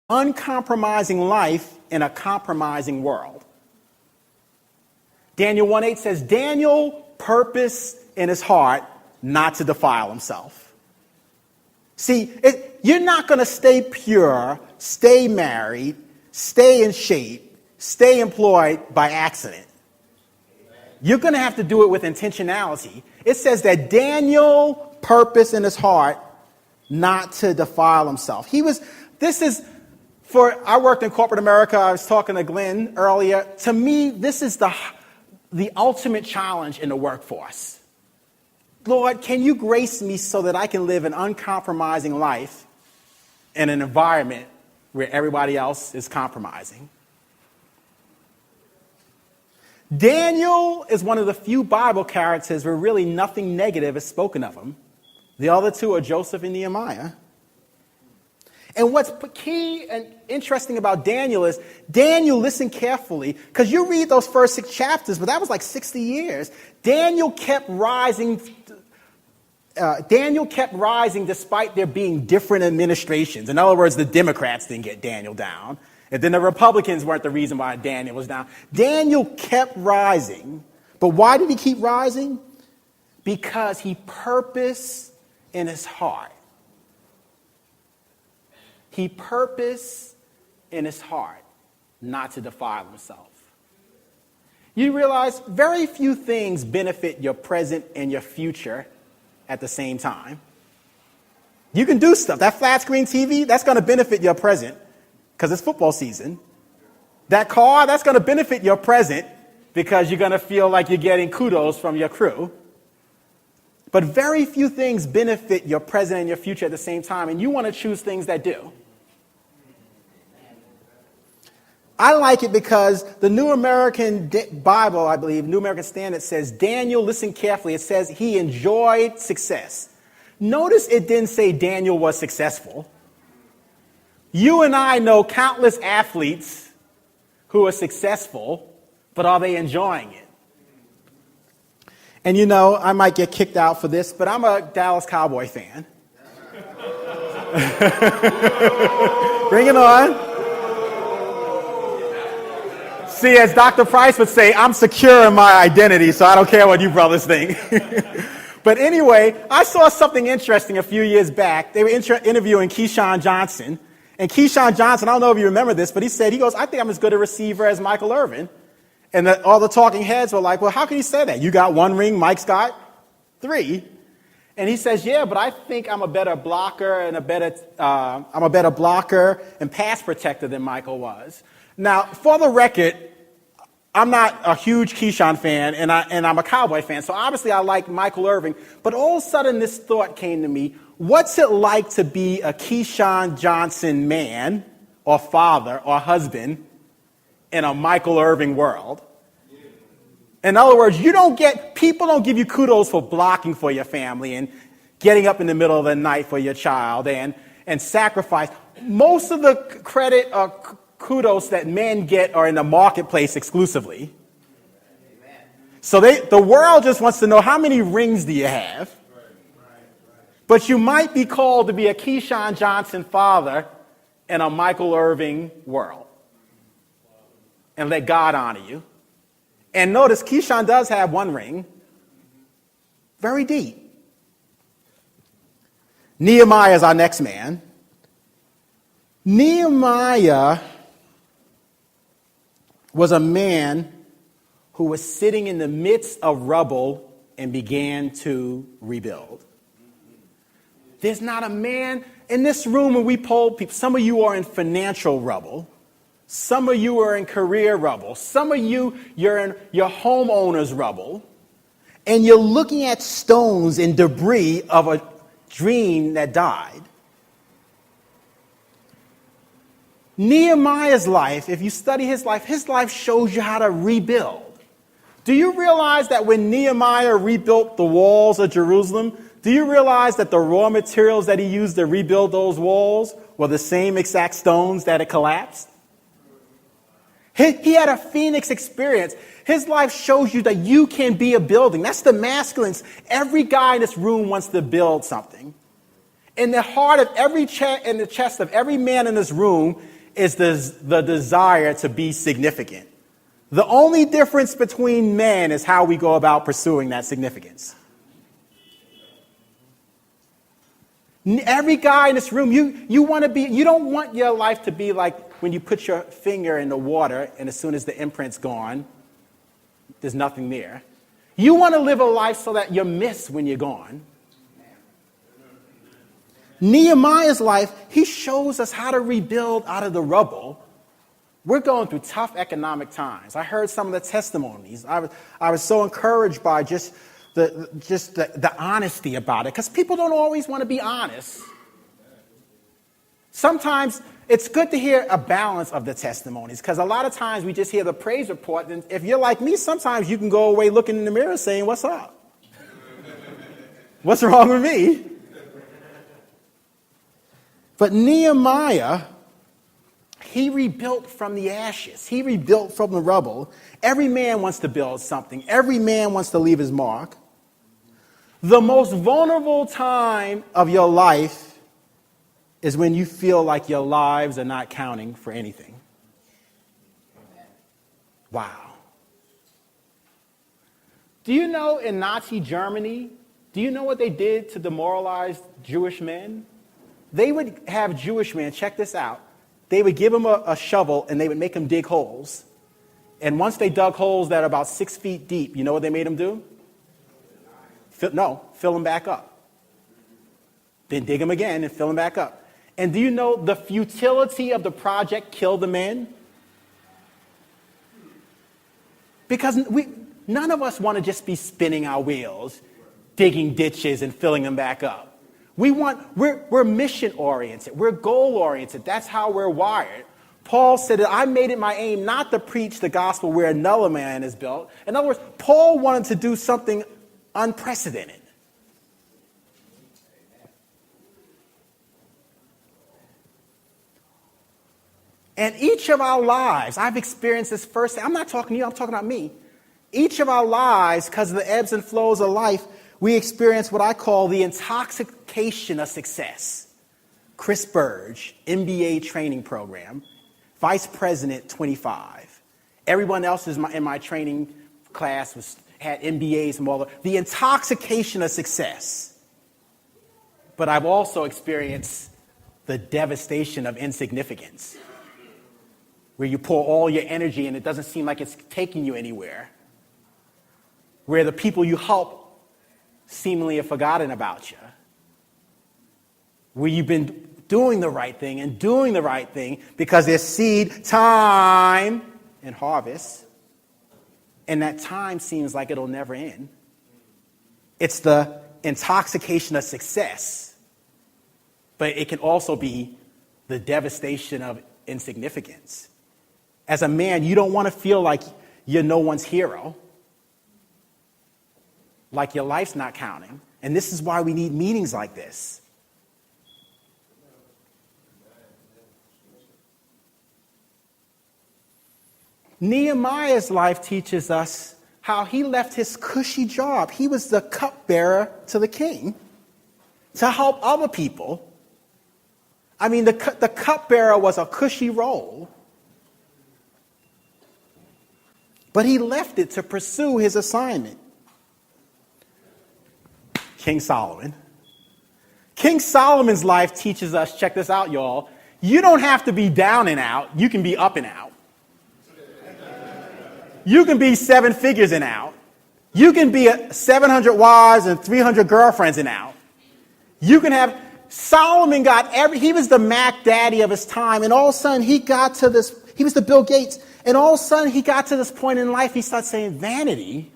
uncompromising life in a compromising world. Daniel 1:8 says, Daniel purposed in his heart not to defile himself. See, you're not going to stay pure, stay married, stay in shape, stay employed by accident. You're going to have to do it with intentionality. It says that Daniel purposed in his heart not to defile himself. I worked in corporate America. I was talking to Glenn earlier. To me, this is the ultimate challenge in the workforce. Lord, can you grace me so that I can live an uncompromising life in an environment where everybody else is compromising? Daniel is one of the few Bible characters where really nothing negative is spoken of him. The other two are Joseph and Nehemiah. And what's key and interesting about Daniel is Daniel listened carefully, because you read those first 6 chapters, but that was like 60 years. Daniel kept rising despite there being different administrations. In other words, the Democrats didn't get Daniel down. And then the Republicans weren't the reason why Daniel was down. Daniel kept rising. But why did he keep rising? Because he purposed in his heart. He purposed in his heart not to defile himself. You realize very few things benefit your present and your future at the same time. You can do stuff. That flat screen TV, that's going to benefit your present because it's football season. That car, that's going to benefit your present because you're going to feel like you're getting kudos from your crew. But very few things benefit your present and your future at the same time, and you want to choose things that do. I like it because the New American Bible, I believe, New American Standard says, Daniel, listen carefully, it says he enjoyed success. Notice it didn't say Daniel was successful. You and I know countless athletes who are successful, but are they enjoying it? And you know, I might get kicked out for this, but I'm a Dallas Cowboy fan. Bring it on. See, as Dr. Price would say, I'm secure in my identity, so I don't care what you brothers think. But anyway, I saw something interesting a few years back. They were interviewing Keyshawn Johnson. And Keyshawn Johnson, I don't know if you remember this, but he goes, I think I'm as good a receiver as Michael Irvin. And all the talking heads were like, well, how can you say that? You got 1 ring, Mike's got 3. And he says, yeah, but I think I'm a better blocker and pass protector than Michael was. Now, for the record, I'm not a huge Keyshawn fan, and I'm a Cowboy fan, so obviously I like Michael Irvin. But all of a sudden, this thought came to me: what's it like to be a Keyshawn Johnson man, or father, or husband in a Michael Irvin world? In other words, people don't give you kudos for blocking for your family and getting up in the middle of the night for your child and sacrifice. Most of the credit or kudos that men get are in the marketplace exclusively. So the world just wants to know, how many rings do you have? But you might be called to be a Keyshawn Johnson father in a Michael Irvin world. And let God honor you. And notice, Keyshawn does have 1 ring. Very deep. Nehemiah is our next man. Nehemiah was a man who was sitting in the midst of rubble and began to rebuild. There's not a man in this room when we poll people. Some of you are in financial rubble. Some of you are in career rubble. Some of you're in your homeowner's rubble. And you're looking at stones and debris of a dream that died. Nehemiah's life, if you study his life shows you how to rebuild. Do you realize that when Nehemiah rebuilt the walls of Jerusalem, do you realize that the raw materials that he used to rebuild those walls were the same exact stones that had collapsed? He had a phoenix experience. His life shows you that you can be a building. That's the masculines. Every guy in this room wants to build something. In the heart of in the chest of every man in this room is the desire to be significant. The only difference between men is how we go about pursuing that significance. Every guy in this room, you don't want your life to be like when you put your finger in the water and as soon as the imprint's gone, there's nothing there. You want to live a life so that you're missed when you're gone. Nehemiah's life, he shows us how to rebuild out of the rubble. We're going through tough economic times. I heard some of the testimonies. I was so encouraged by just the honesty about it, because people don't always want to be honest. Sometimes it's good to hear a balance of the testimonies, because a lot of times we just hear the praise report, and if you're like me, sometimes you can go away looking in the mirror saying, "What's up? What's wrong with me?" But Nehemiah, he rebuilt from the ashes. He rebuilt from the rubble. Every man wants to build something. Every man wants to leave his mark. The most vulnerable time of your life is when you feel like your lives are not counting for anything. Wow. Do you know in Nazi Germany, do you know what they did to demoralize Jewish men? They would have Jewish men, check this out, they would give them a shovel and they would make them dig holes. And once they dug holes that are about 6 feet deep, you know what they made them do? Fill them back up. Then dig them again and fill them back up. And do you know the futility of the project killed the men? Because none of us want to just be spinning our wheels, digging ditches and filling them back up. We're mission oriented. We're goal oriented. That's how we're wired. Paul said that I made it my aim not to preach the gospel where another man is built. In other words, Paul wanted to do something unprecedented. And each of our lives, I've experienced this firsthand. I'm not talking to you, I'm talking about me. Each of our lives, because of the ebbs and flows of life, we experience what I call the intoxication of success. Chris Burge, MBA training program, Vice President 25. Everyone else in my training class had MBAs and all the intoxication of success. But I've also experienced the devastation of insignificance, where you pour all your energy and it doesn't seem like it's taking you anywhere, where the people you help seemingly have forgotten about you, where you've been doing the right thing and doing the right thing because there's seed time and harvest, and that time seems like it'll never end. It's the intoxication of success, but it can also be the devastation of insignificance. As a man, you don't want to feel like you're no one's hero, like your life's not counting. And this is why we need meetings like this. Nehemiah's life teaches us how he left his cushy job. He was the cupbearer to the king to help other people. I mean, the cupbearer was a cushy role, but he left it to pursue his assignment. King Solomon. King Solomon's life teaches us, check this out, y'all, you don't have to be down and out, you can be up and out. You can be 7 figures and out. You can be 700 wives and 300 girlfriends and out. You can have, Solomon he was the Mac Daddy of his time, and all of a sudden he got to this, he was the Bill Gates, and all of a sudden he got to this point in life, he started saying, vanity?